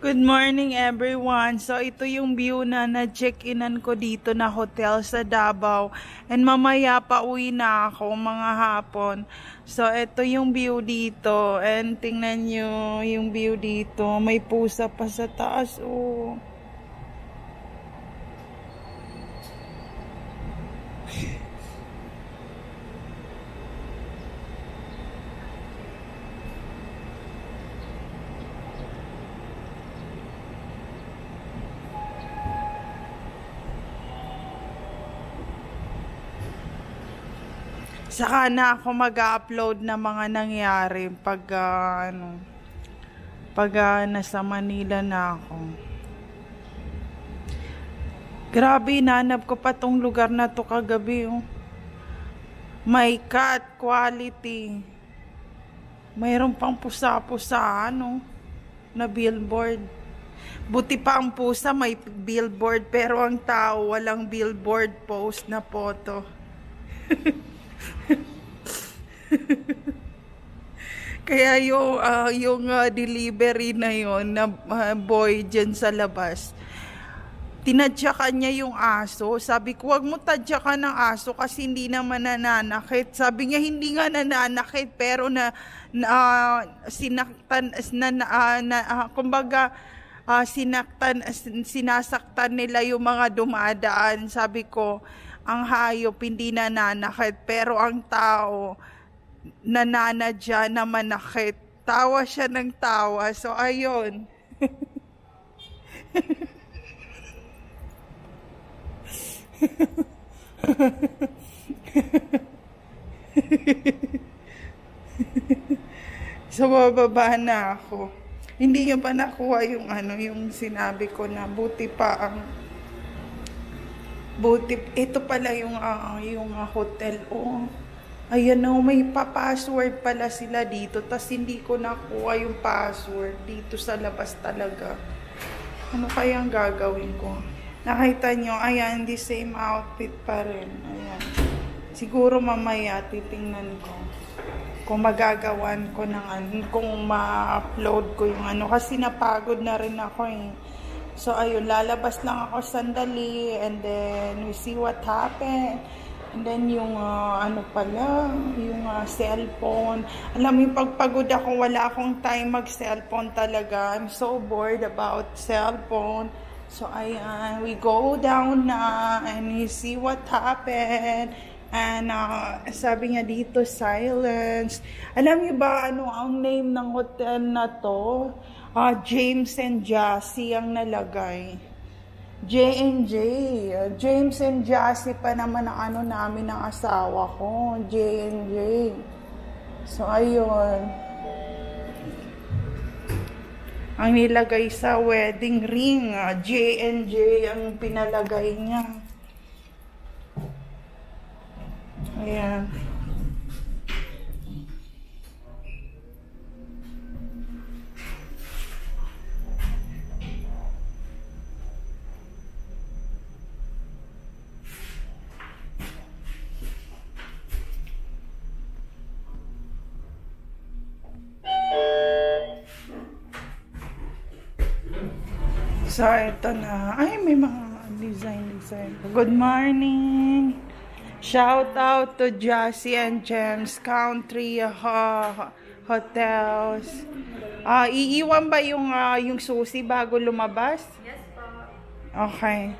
Good morning everyone. So ito yung view na na-check-inan ko dito na hotel sa Davao. And mamaya pa uwi na ako mga hapon. So ito yung view dito. And tingnan nyo yung view dito. May pusa pa sa taas. Oh. Saka na ako mag-upload na mga nangyari pag nasa Manila na ako. Grabe, nanap ko pa tong lugar na to kagabi. Oh. My cat quality. Mayroon pang pusa-pusa na billboard. Buti pa ang pusa may billboard pero ang tao walang billboard post na photo. Kaya yung delivery na yon na boy dyan sa labas, tinadyakan niya yung aso. Sabi ko, wag mo tadyakan ng aso kasi hindi naman nananakit. Sabi niya, hindi nga nananakit pero sinasaktan nila yung mga dumadaan. Sabi ko, ang hayop hindi nananakit pero ang tao nananadya na manakit. Tawa siya ng tawa. So ayun. So bababa na ako. Hindi niya pa nakuha yung sinabi ko na buti ito pala yung hotel. Oh. Ayan o, may pa-password pala sila dito. Tas hindi ko nakuha yung password dito sa labas talaga. Ano kayang gagawin ko? Nakita nyo, ayan, the same outfit pa rin. Ayan. Siguro mamaya titingnan ko kung magagawan ko kung ma-upload ko yung kasi napagod na rin ako eh. So, ayun, lalabas lang ako sandali and then we see what happened. And then yung, yung cellphone. Alam mo, yung pagpagod ako, wala akong time mag-cellphone talaga. I'm so bored about cellphone. So, ayan, we go down na and we see what happened. And sabi niya dito, silence. Alam niyo ba ang name ng hotel na to? James and Jassy ang nalagay. J&J. James and Jassy pa naman ang namin ng asawa ko. J&J. So, ayun. Ang nilagay sa wedding ring, J&J ang pinalagay niya. Ayan. So, ito na. Ay, may mga design. Good morning. Shout out to Jassy and Gems Country Hotels. Iiwan ba yung susi bago lumabas? Yes po. Okay.